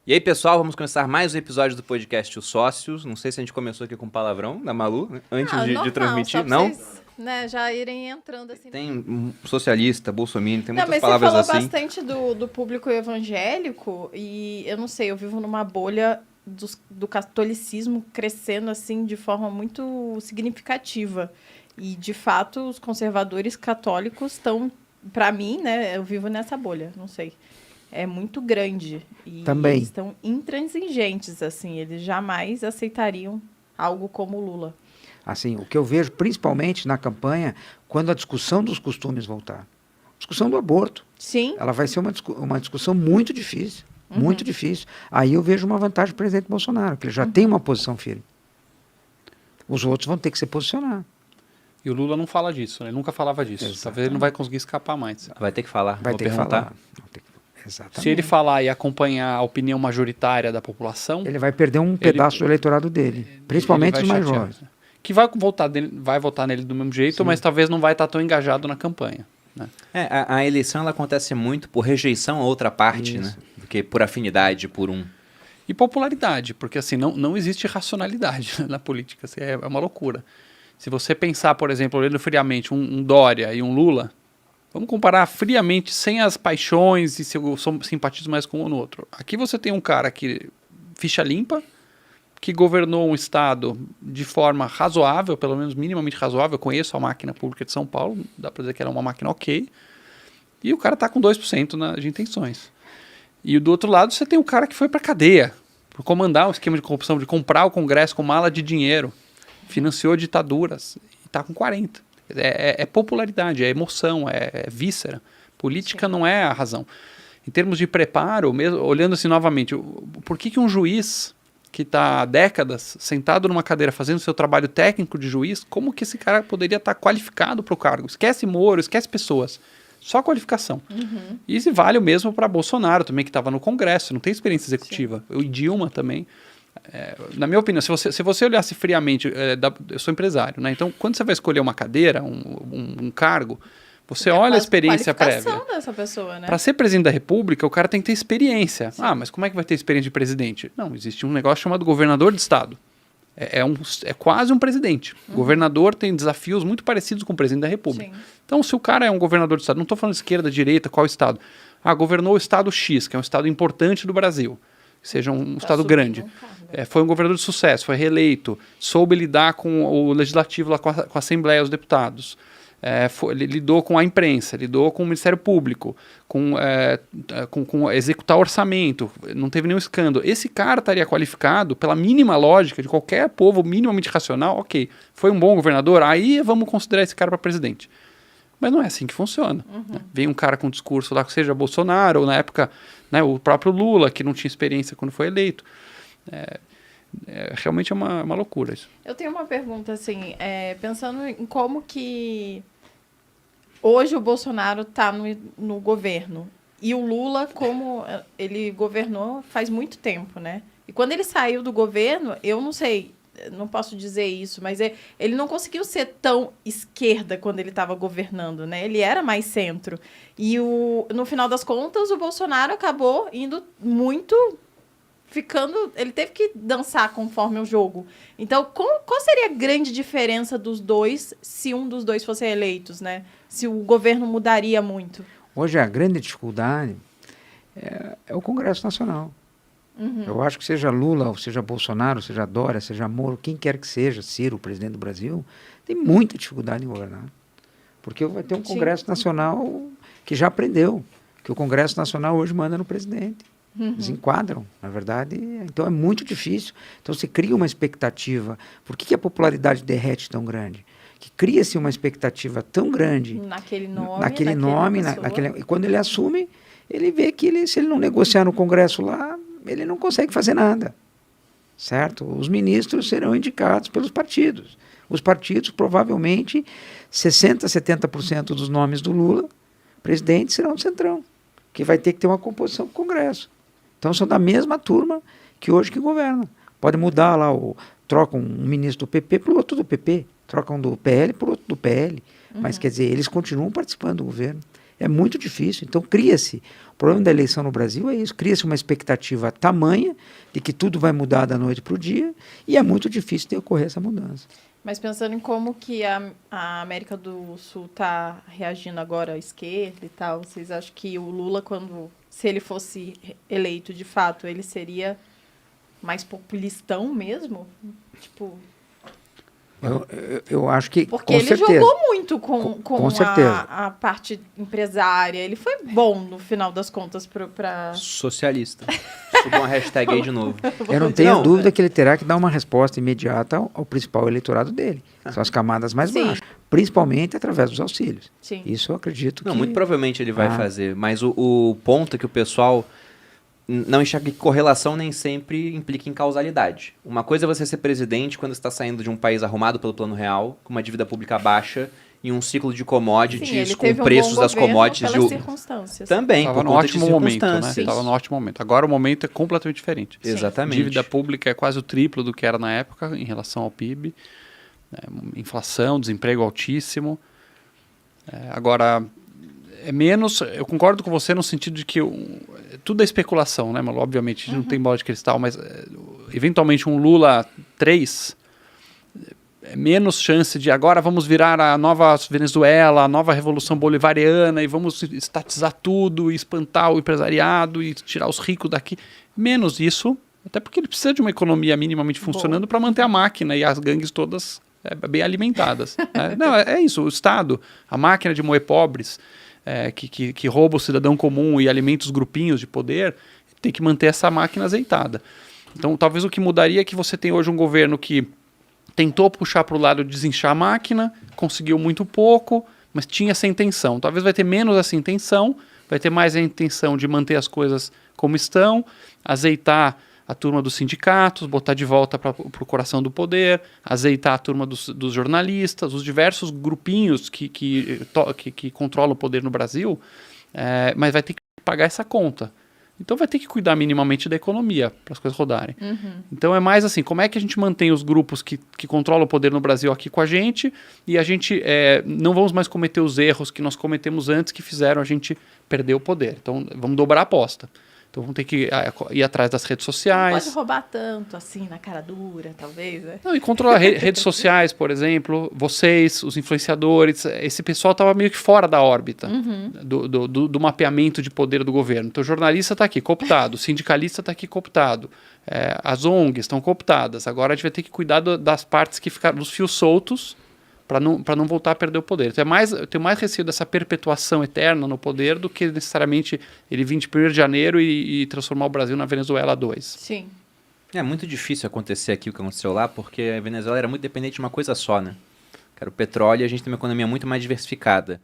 E aí, pessoal, vamos começar mais um episódio do podcast Os Sócios. Não sei se a gente começou aqui com palavrão da Malu, né? Antes de transmitir. Só não? vocês, né, já irem entrando assim. Tem um socialista, bolsominion, tem muitas mas palavras você falou assim. bastante do público evangélico e eu não sei, eu vivo numa bolha do catolicismo crescendo assim de forma muito significativa. E, de fato, os conservadores católicos estão, para mim, né, eu vivo nessa bolha, não sei. É muito grande. E Também. Eles estão intransigentes, assim. Eles jamais aceitariam algo como o Lula. Assim, o que eu vejo principalmente na campanha, quando a discussão dos costumes voltar. Discussão do aborto. Sim. Ela vai ser uma discussão muito difícil. Muito difícil. Aí eu vejo uma vantagem do presidente Bolsonaro, que ele já tem uma posição firme. Os outros vão ter que se posicionar. E o Lula não fala disso, né? Ele nunca falava disso. Exato. Talvez ele não vai conseguir escapar mais. Vai ter que falar. Vai Vou ter que perguntar. falar. Exatamente. Se ele falar e acompanhar a opinião majoritária da população... Ele vai perder um pedaço do eleitorado dele. Principalmente ele os vai mais chatear. jovens. Que vai votar nele do mesmo jeito, mas talvez não vai estar tão engajado na campanha. Né? A eleição ela acontece muito por rejeição a outra parte, né? Do que por afinidade, por um. E popularidade, porque assim, não existe racionalidade na política. Assim, é uma loucura. Se você pensar, por exemplo, olhando friamente um Dória e um Lula, vamos comparar friamente, sem as paixões e se eu simpatizo mais com um ou no outro. Aqui você tem um cara que, ficha limpa, que governou um estado de forma razoável, pelo menos minimamente razoável. Eu conheço a máquina pública de São Paulo, dá para dizer que ela é uma máquina ok. E o cara está com 2% de intenções. E do outro lado você tem um cara que foi para cadeia, por comandar um esquema de corrupção, de comprar o Congresso com mala de dinheiro, financiou ditaduras e está com 40%. É popularidade, é emoção, é víscera. Política não é a razão. Em termos de preparo, mesmo, olhando assim novamente, por que um juiz que está há décadas sentado numa cadeira fazendo seu trabalho técnico de juiz, como que esse cara poderia estar qualificado para o cargo? Esquece Moro, esquece pessoas. Só qualificação. E isso vale o mesmo para Bolsonaro também, que estava no Congresso, não tem experiência executiva. O Dilma também. Na minha opinião, se você olhasse friamente, eu sou empresário, né? Então quando você vai escolher uma cadeira, um cargo, você olha a experiência prévia. Dessa pessoa, né? Para ser presidente da República, o cara tem que ter experiência. Sim. Mas como é que vai ter experiência de presidente? Não, existe um negócio chamado governador de estado. É quase um presidente. O governador tem desafios muito parecidos com o presidente da República. Sim. Então, se o cara é um governador de estado, não estou falando esquerda, direita, qual estado? Governou o estado X, que é um estado importante do Brasil. Que seja um estado grande. Foi um governador de sucesso, foi reeleito, soube lidar com o legislativo, lá com a Assembleia, os deputados. Ele lidou com a imprensa, lidou com o Ministério Público, com executar orçamento, não teve nenhum escândalo. Esse cara estaria qualificado pela mínima lógica de qualquer povo minimamente racional. Ok, foi um bom governador, aí vamos considerar esse cara para presidente. Mas não é assim que funciona. Né? Vem um cara com discurso lá, que seja Bolsonaro, ou na época, né, o próprio Lula, que não tinha experiência quando foi eleito. Realmente é uma loucura isso. Eu tenho uma pergunta, assim, pensando em como que hoje o Bolsonaro está no governo e o Lula, como ele governou faz muito tempo, né? E quando ele saiu do governo, eu não sei, não posso dizer isso, mas ele não conseguiu ser tão esquerda quando ele estava governando, né? Ele era mais centro. E no final das contas, o Bolsonaro acabou indo muito... ele teve que dançar conforme o jogo. Então, qual seria a grande diferença dos dois se um dos dois fosse eleito, né? Se o governo mudaria muito? Hoje a grande dificuldade é o Congresso Nacional. Eu acho que seja Lula, ou seja Bolsonaro, seja Dória, seja Moro, quem quer que seja, Ciro, o presidente do Brasil, tem muita dificuldade em governar. Porque vai ter um Congresso Nacional que já aprendeu, que o Congresso Nacional hoje manda no presidente. Eles enquadram, na verdade, então é muito difícil. Então se cria uma expectativa. Por que a popularidade derrete tão grande? Que cria-se uma expectativa tão grande naquele nome, e quando ele assume, ele vê que se ele não negociar no Congresso lá, ele não consegue fazer nada, certo? Os ministros serão indicados pelos partidos. Os partidos, provavelmente, 60%, 70% dos nomes do Lula, presidente, serão do Centrão, que vai ter que ter uma composição do Congresso. Então, são da mesma turma que hoje que governa. Pode mudar lá, trocam um ministro do PP para o outro do PP, trocam do PL para o outro do PL. Mas, quer dizer, eles continuam participando do governo. É muito difícil. Então, cria-se. O problema da eleição no Brasil é isso. Cria-se uma expectativa tamanha de que tudo vai mudar da noite para o dia e é muito difícil de ocorrer essa mudança. Mas pensando em como que a América do Sul está reagindo agora à esquerda e tal, vocês acham que o Lula, se ele fosse eleito de fato, ele seria mais populistão mesmo? Tipo... Eu acho que, porque com ele certeza. jogou muito com certeza. A parte empresária. Ele foi bom, no final das contas, para... Socialista. Subiu uma hashtag aí de novo. Eu não tenho dúvida que ele terá que dar uma resposta imediata ao principal eleitorado dele. São as camadas mais baixas. Principalmente através dos auxílios. Sim. Isso eu acredito que... Não, muito provavelmente ele vai fazer. Mas o ponto é que o pessoal não enxerga que correlação nem sempre implica em causalidade. Uma coisa é você ser presidente quando você está saindo de um país arrumado pelo Plano Real, com uma dívida pública baixa, e um ciclo de commodities, com preços das commodities... pelas circunstâncias. Também, Estava no ótimo momento, né? Estava no ótimo momento. Agora o momento é completamente diferente. Sim. Exatamente. Dívida pública é quase o triplo do que era na época em relação ao PIB. Inflação, desemprego altíssimo. Agora, é menos... Eu concordo com você no sentido de que tudo é especulação, né, Malu? Obviamente, a gente não tem bola de cristal, mas eventualmente um Lula 3... é menos chance de agora vamos virar a nova Venezuela, a nova revolução bolivariana e vamos estatizar tudo, e espantar o empresariado e tirar os ricos daqui. Menos isso, até porque ele precisa de uma economia minimamente funcionando para manter a máquina e as gangues todas bem alimentadas. Né? Não, é isso, o Estado, a máquina de moer pobres, que rouba o cidadão comum e alimenta os grupinhos de poder, tem que manter essa máquina azeitada. Então, talvez o que mudaria é que você tem hoje um governo que tentou puxar para o lado de desinchar a máquina, conseguiu muito pouco, mas tinha essa intenção. Talvez vai ter menos essa intenção, vai ter mais a intenção de manter as coisas como estão, azeitar a turma dos sindicatos, botar de volta para o coração do poder, azeitar a turma dos jornalistas, os diversos grupinhos que controlam o poder no Brasil, mas vai ter que pagar essa conta. Então vai ter que cuidar minimamente da economia para as coisas rodarem. Então é mais assim, como é que a gente mantém os grupos que controlam o poder no Brasil aqui com a gente e a gente não vamos mais cometer os erros que nós cometemos antes que fizeram a gente perder o poder. Então vamos dobrar a aposta. Então vamos ter que ir atrás das redes sociais. Não pode roubar tanto assim na cara dura, talvez, né? Não, e controlar redes sociais, por exemplo, vocês, os influenciadores, esse pessoal estava meio que fora da órbita do mapeamento de poder do governo. Então o jornalista está aqui cooptado, o sindicalista está aqui cooptado, as ONGs estão cooptadas. Agora a gente vai ter que cuidar das partes que ficaram, dos fios soltos, para não voltar a perder o poder. Então eu tenho mais receio dessa perpetuação eterna no poder do que necessariamente ele vir de 1º de janeiro e transformar o Brasil na Venezuela 2. Sim. É muito difícil acontecer aqui o que aconteceu lá, porque a Venezuela era muito dependente de uma coisa só, né? Que era o petróleo, e a gente tem uma economia muito mais diversificada.